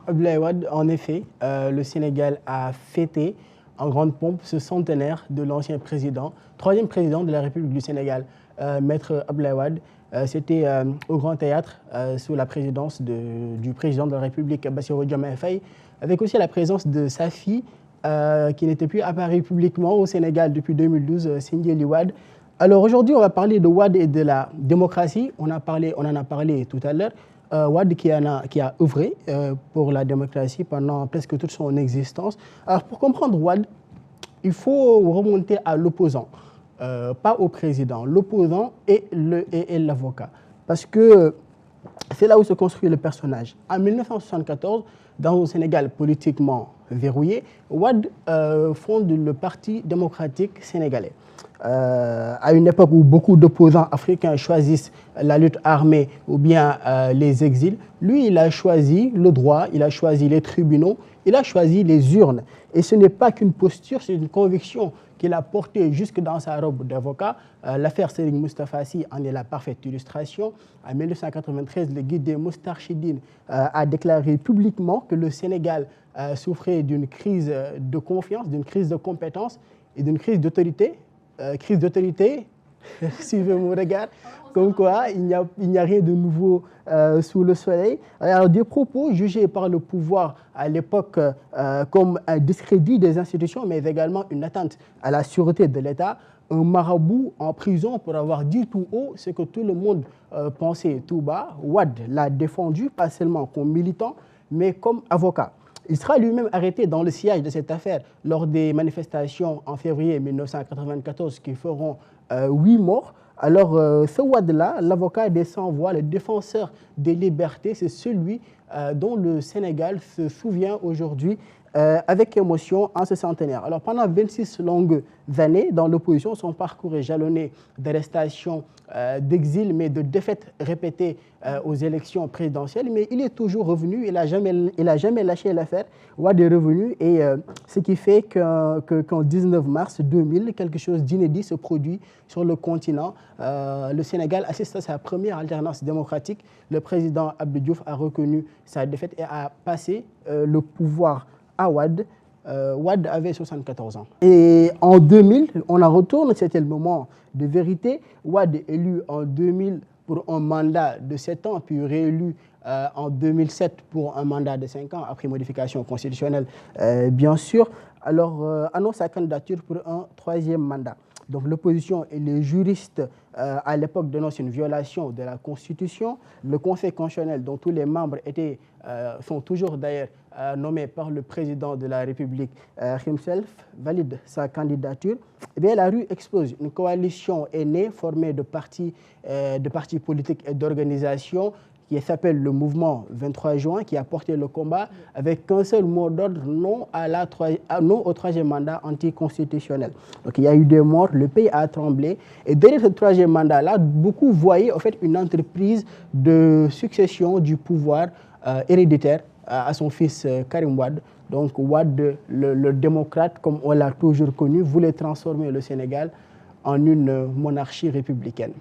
Abdoulaye Wade, en effet, le Sénégal a fêté en grande pompe ce centenaire de l'ancien président, troisième président de la République du Sénégal, Maître Abdoulaye Wade. C'était au Grand Théâtre, sous la présidence du président de la République, Bassirou Diomaye Faye, avec aussi la présence de sa fille, qui n'était plus apparue publiquement au Sénégal depuis 2012, Sindiély Wade. Alors aujourd'hui, on va parler de Wade et de la démocratie. On en a parlé tout à l'heure. Wade qui a œuvré pour la démocratie pendant presque toute son existence. Alors pour comprendre Wade, il faut remonter à l'opposant, pas au président, l'opposant et l'avocat. Parce que c'est là où se construit le personnage. En 1974, dans un Sénégal politiquement verrouillé, Wade fonde le Parti démocratique sénégalais. À une époque où beaucoup d'opposants africains choisissent la lutte armée ou bien les exils, lui, il a choisi le droit, il a choisi les tribunaux, il a choisi les urnes. Et ce n'est pas qu'une posture, c'est une conviction qu'il a portée jusque dans sa robe d'avocat. L'affaire Serigne Moustapha Sy en est la parfaite illustration. En 1993, le guide des Moustarchidines a déclaré publiquement que le Sénégal souffrait d'une crise de confiance, d'une crise de compétence et d'une crise d'autorité. Crise d'autorité, suivez mon regard, comme quoi il n'y a rien de nouveau sous le soleil. Alors, des propos jugés par le pouvoir à l'époque comme un discrédit des institutions, mais également une atteinte à la sûreté de l'État. Un marabout en prison pour avoir dit tout haut ce que tout le monde pensait tout bas. Wade l'a défendu, pas seulement comme militant, mais comme avocat. Il sera lui-même arrêté dans le sillage de cette affaire lors des manifestations en février 1994 qui feront 8 morts. Alors, ce Wade-là, l'avocat des sans-voix, le défenseur des libertés, c'est celui dont le Sénégal se souvient aujourd'hui avec émotion en ce centenaire. Alors, pendant 26 longues années, dans l'opposition, son parcours est jalonné d'arrestations, d'exil, mais de défaites répétées aux élections présidentielles. Mais il est toujours revenu, il n'a jamais lâché l'affaire. Wade est revenu et ce qui fait qu'en 19 mars 2000, quelque chose d'inédit se produit sur le continent. Le Sénégal assiste à sa première alternance démocratique. Le président Abdou Diouf a reconnu sa défaite et a passé le pouvoir à Wade. Wade avait 74 ans. Et en 2000, on en retourne, c'était le moment de vérité. Wade élu en 2000 pour un mandat de 7 ans, puis réélu en 2007 pour un mandat de 5 ans, après modification constitutionnelle, bien sûr. Alors, annonce sa candidature pour un 3e mandat. Donc l'opposition et les juristes à l'époque dénoncent une violation de la Constitution. Le Conseil constitutionnel, dont tous les membres sont toujours d'ailleurs nommés par le président de la République himself, valide sa candidature. Eh bien, la rue explose. Une coalition est née, formée de partis politiques et d'organisations qui s'appelle le mouvement 23 juin, qui a porté le combat avec qu'un seul mot d'ordre, non au 3e mandat anticonstitutionnel. Donc il y a eu des morts, le pays a tremblé. Et derrière ce 3e mandat-là, beaucoup voyaient en fait une entreprise de succession du pouvoir héréditaire à son fils Karim Wade. Donc Wade, le démocrate, comme on l'a toujours connu, voulait transformer le Sénégal en une monarchie républicaine.